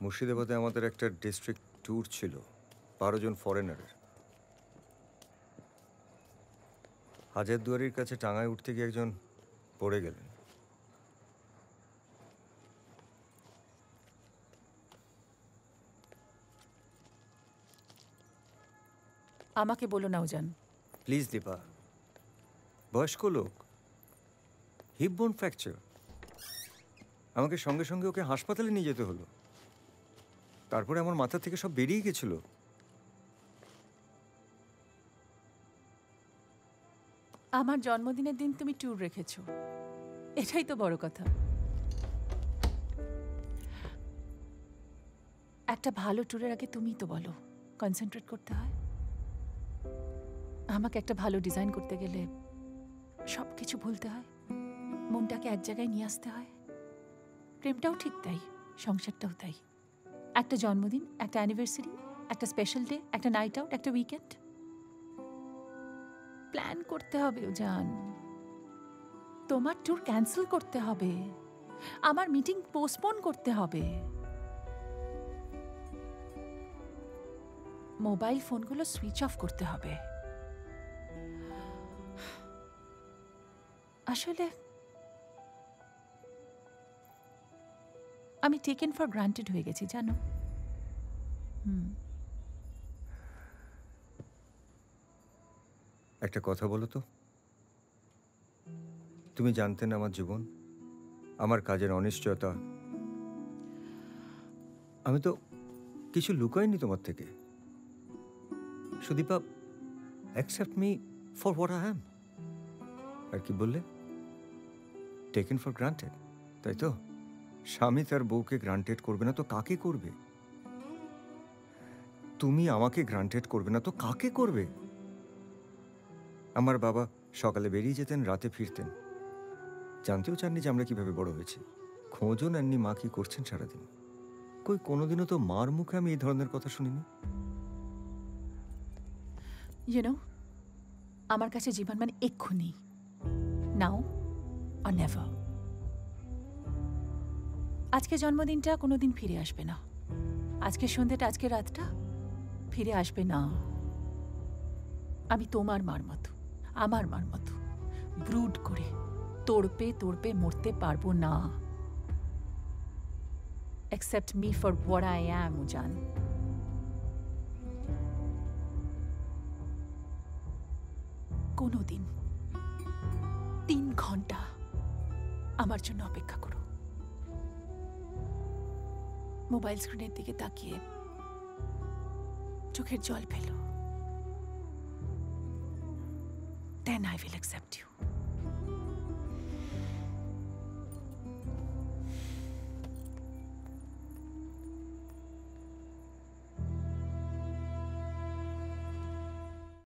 মুর্শিদাবাদে আমাদের একটা ডিস্ট্রিক্ট ট্যুর ছিল 12 জন ফরেনারের। হাজারদুয়ারির কাছে টাঙ্গায় উঠতে গিয়ে একজন পড়ে গেলেন। আমাকে বলো না উজান। প্লিজ দীপা, বয়স্ক লোক, হিপ বোন ফ্র্যাকচার। আমাকে সঙ্গে সঙ্গে ওকে হাসপাতালে নিয়ে যেতে হলো। তারপরে আমার মাথা থেকে সব বেরিয়ে গেছিল। আমার জন্মদিনের দিন তুমি ট্যুর রেখেছো, এটাই তো বড় কথা। একটা ভালো ট্যুরের আগে তুমিই তো বলো কনসেন্ট্রেট করতে হয়। আমাকে একটা ভালো ডিজাইন করতে গেলে সব কিছু ভুলতে হয়, মনটাকে এক জায়গায় নিয়ে আসতে হয়। প্রেমটাও ঠিক তাই, সংসারটাও তাই। একটা জন্মদিন, একটা অ্যানিভার্সারি, একটা স্পেশাল ডে, একটা নাইট আউট, একটা উইকেন্ড, প্ল্যান করতে হবে উজান। তোমার ট্যুর ক্যান্সেল করতে হবে, আমার মিটিং পোস্টপোন করতে হবে, মোবাইল ফোনগুলো সুইচ অফ করতে হবে। আসলে আমি টেকেন ফর গ্রান্টেড হয়ে গেছি জানো। একটা কথা বলো তো, তুমি জানতে না আমার জীবন, আমার কাজের অনিশ্চয়তা। আমি তো কিছু লুকাইনি তোমার থেকে। Sudipa, accept me for what I am. আর কি বললে? টেকেন ফর গ্রান্টেড, তাই তো? স্বামী তার বউকে গ্রান্টেড করবে না তো কাকে করবে? তুমি আমাকে গ্রান্টেড করবে না তো কাকে করবে? আমার বাবা সকালে বেরিয়ে যেতেন, রাতে ফিরতেন। জানতেও চাননি যে আমরা কিভাবে বড় হয়েছি। খোঁজও নেননি মা কি করছেন সারাদিন। কই কোনোদিনও তো মার মুখে আমি এই ধরনের কথা শুনিনি। আমার কাছে জীবন মানে এক্ষুনি, নাও আর নেভার। আজকে জন্মদিনটা কোনোদিন ফিরে আসবে না, আজকের সন্ধ্যেটা, আজকের রাতটা ফিরে আসবে না। আমি তোমার মার মতো, আমার মার মতো ব্রুড করে তোড়পে তোড়পে মরতে পারবো না। Accept me for what I am, উজান। কোনোদিন 3 ঘন্টা আমার জন্য অপেক্ষা করো। মোবাইল স্ক্রিনের দিকে তাকিয়ে চোখের জল ফেলো, then I will accept you.